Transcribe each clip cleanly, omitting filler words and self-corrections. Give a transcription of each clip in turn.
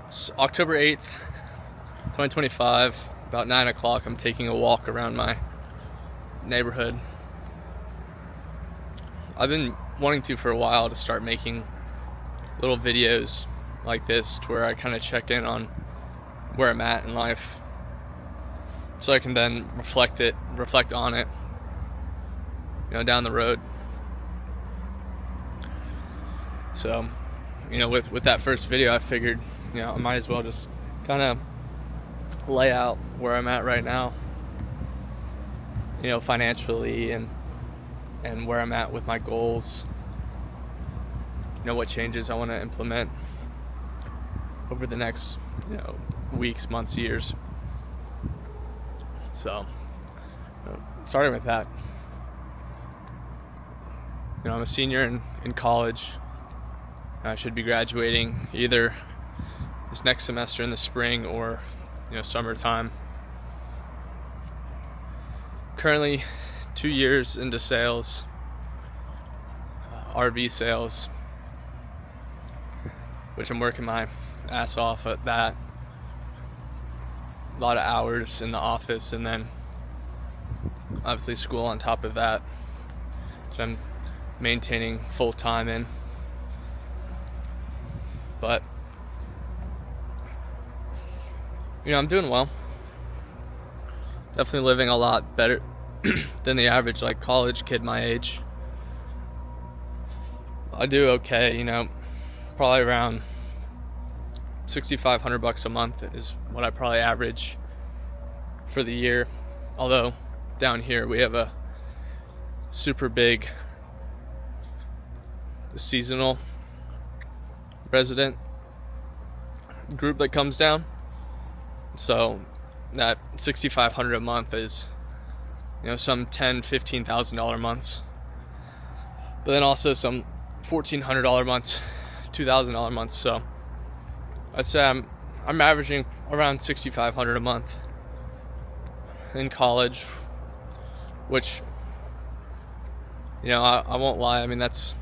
It's October 8th, 2025, about 9 o'clock. I'm taking a walk around my neighborhood. I've been wanting to for a while to start making little videos like this to where I kind of check in on where I'm at in life, so I can then reflect on it, down the road. So, with that first video, I figured, I might as well just kind of lay out where I'm at right now, financially, and where I'm at with my goals, what changes I want to implement over the next, weeks, months, years. So, starting with that, I'm a senior in college. I should be graduating either this next semester in the spring or summertime. Currently 2 years into sales, RV sales, which I'm working my ass off at that. A lot of hours in the office, and then obviously school on top of that, which I'm maintaining full time in. But I'm doing well. Definitely living a lot better than the average college kid my age. I do okay, probably around $6,500 a month is what I probably average for the year. Although down here we have a super big seasonal resident group that comes down, so that $6,500 a month is some $10,000-$15,000 months, but then also some $1,400 months, $2,000 months. So I'd say I'm averaging around $6,500 a month in college, which I won't lie, I mean that's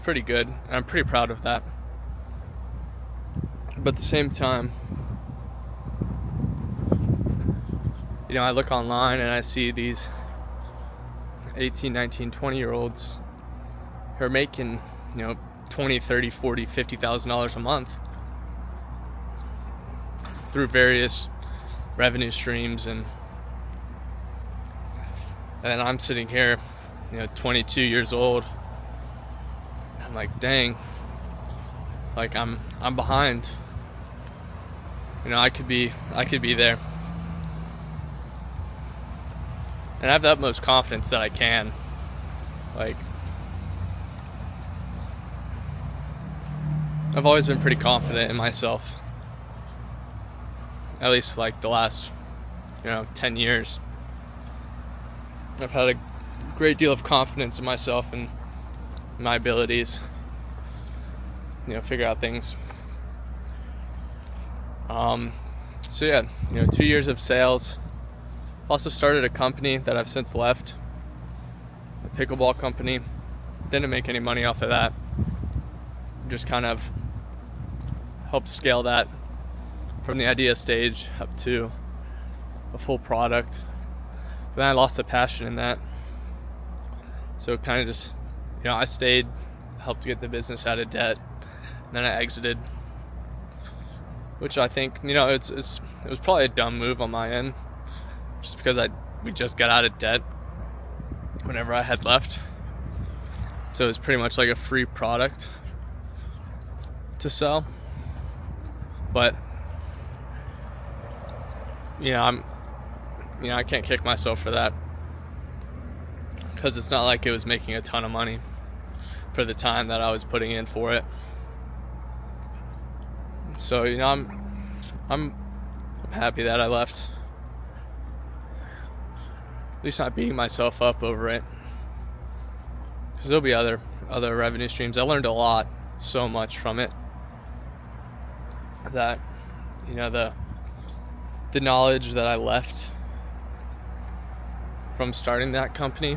pretty good, and I'm pretty proud of that. But at the same time, I look online and I see these 18, 19, 20-year-olds who are making, $20,000, $30,000, $40,000, $50,000 a month through various revenue streams, and I'm sitting here, 22 years old. I'm like, dang, I'm behind. I could be there. And I have the utmost confidence that I can. I've always been pretty confident in myself. At least the last, 10 years. I've had a great deal of confidence in myself and my abilities, figure out things. So yeah, 2 years of sales. Also started a company that I've since left, a pickleball company. Didn't make any money off of that. Just kind of helped scale that from the idea stage up to a full product. But then I lost the passion in that. So kind of just, I stayed, helped get the business out of debt, and then I exited. Which I think, it was probably a dumb move on my end, just because we just got out of debt whenever I had left. So it was pretty much like a free product to sell. But I can't kick myself for that, because it's not like it was making a ton of money for the time that I was putting in for it. So I'm happy that I left. At least not beating myself up over it, because there'll be other revenue streams. I learned so much from it, that the knowledge that I left from starting that company,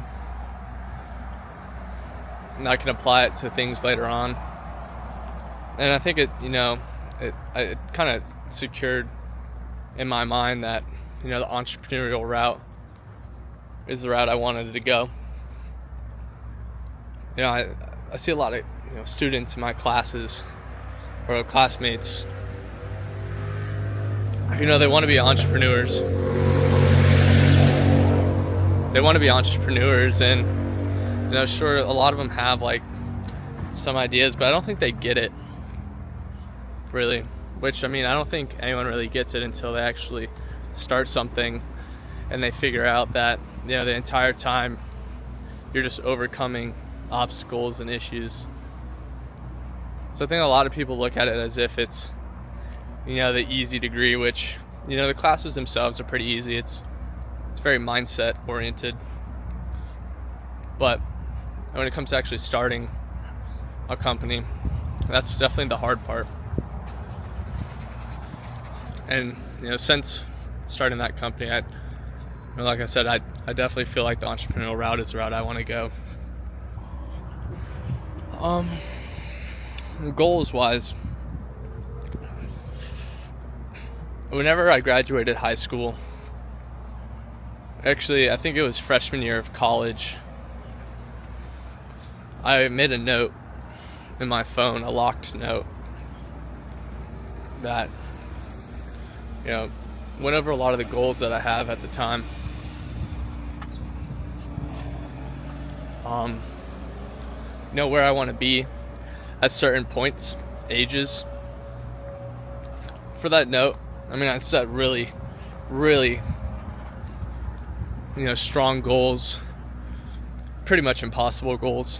and I can apply it to things later on. And I think it kind of secured in my mind that, the entrepreneurial route is the route I wanted to go. I see a lot of, students in my classes or classmates, they want to be entrepreneurs. And, sure, a lot of them have, like, some ideas, but I don't think they get it, really. Which, I don't think anyone really gets it until they actually start something and they figure out that, the entire time you're just overcoming obstacles and issues. So I think a lot of people look at it as if it's, the easy degree, which, the classes themselves are pretty easy. It's very mindset oriented. But when it comes to actually starting a company, that's definitely the hard part. And, since starting that company, like I said, I definitely feel like the entrepreneurial route is the route I want to go. Goals wise, whenever I graduated high school, actually I think it was freshman year of college, I made a note in my phone, a locked note, that went over a lot of the goals that I have at the time. Where I want to be at certain points, ages. For that note, I set really, really, strong goals, pretty much impossible goals,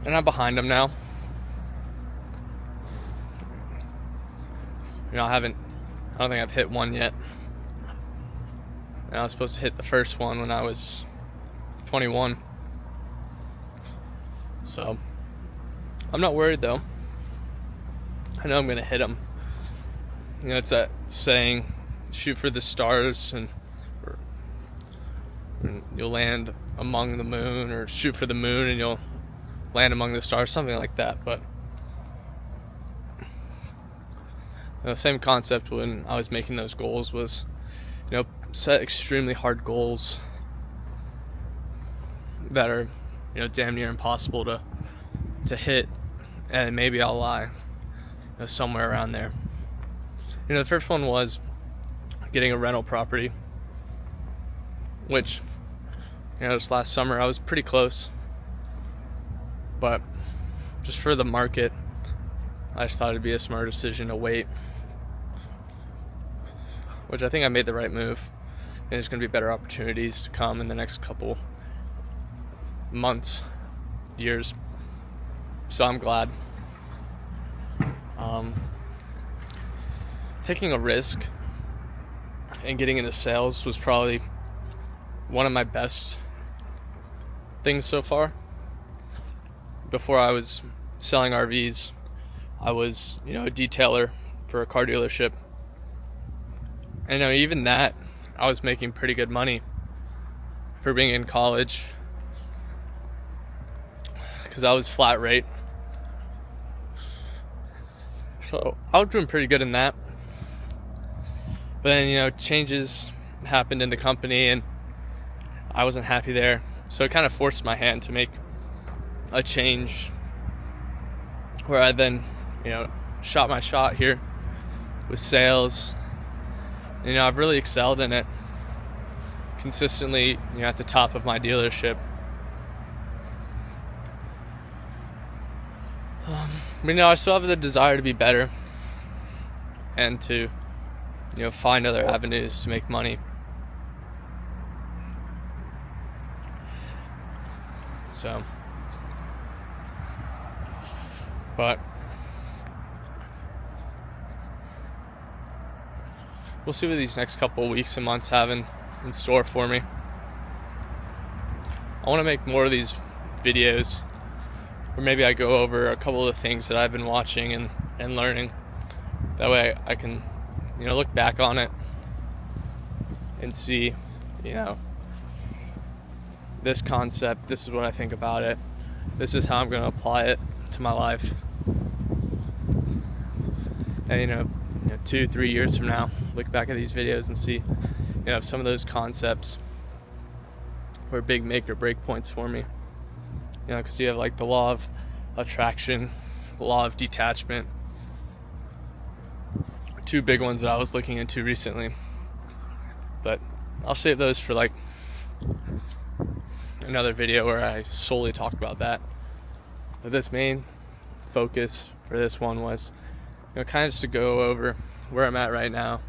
and I'm behind them now. I don't think I've hit one yet. And I was supposed to hit the first one when I was 21. So, I'm not worried though. I know I'm going to hit them. It's that saying, shoot for the stars and you'll land among the moon, or shoot for the moon and you'll land among the stars, something like that. But same concept when I was making those goals was, set extremely hard goals that are, damn near impossible to hit, and maybe I'll lie, somewhere around there. The first one was getting a rental property, which, this last summer I was pretty close, but just for the market, I just thought it'd be a smart decision to wait. Which I think I made the right move, and there's going to be better opportunities to come in the next couple months, years. So I'm glad. Taking a risk and getting into sales was probably one of my best things so far. Before I was selling RVs, I was, a detailer for a car dealership. And even that, I was making pretty good money for being in college, because I was flat rate. So I was doing pretty good in that. But then, changes happened in the company and I wasn't happy there. So it kind of forced my hand to make a change where I then, shot my shot here with sales. I've really excelled in it consistently, at the top of my dealership. I still have the desire to be better and to, find other avenues to make money. So, but we'll see what these next couple of weeks and months have in store for me. I want to make more of these videos where maybe I go over a couple of the things that I've been watching and learning. That way I can, look back on it and see, this concept, this is what I think about it, this is how I'm going to apply it to my life. And 2-3 years from now, look back at these videos and see if some of those concepts were big make or break points for me. Because you have like the law of attraction, the law of detachment, two big ones that I was looking into recently. But I'll save those for like another video where I solely talk about that. But this main focus for this one was kind of just to go over where I'm at right now,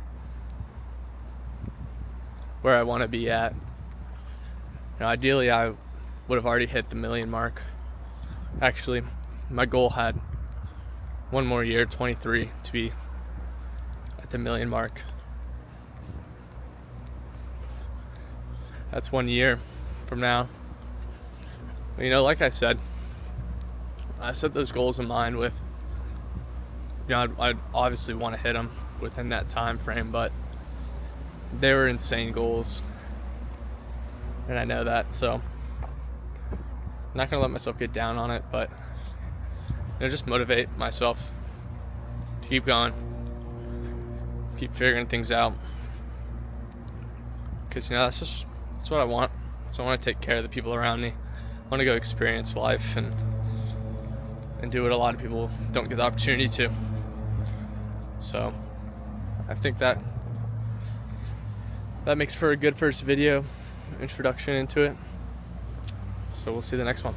where I want to be at. Ideally I would have already hit the 1 million mark. Actually, my goal had one more year, 23, to be at the 1 million mark. That's 1 year from now. Like I said, I set those goals in mind with, I'd obviously want to hit them within that time frame, but they were insane goals, and I know that, so I'm not gonna let myself get down on it, but just motivate myself to keep going, keep figuring things out, because that's what I want. So I want to take care of the people around me. I want to go experience life and do what a lot of people don't get the opportunity to. So I think that makes for a good first video introduction into it. So we'll see the next one.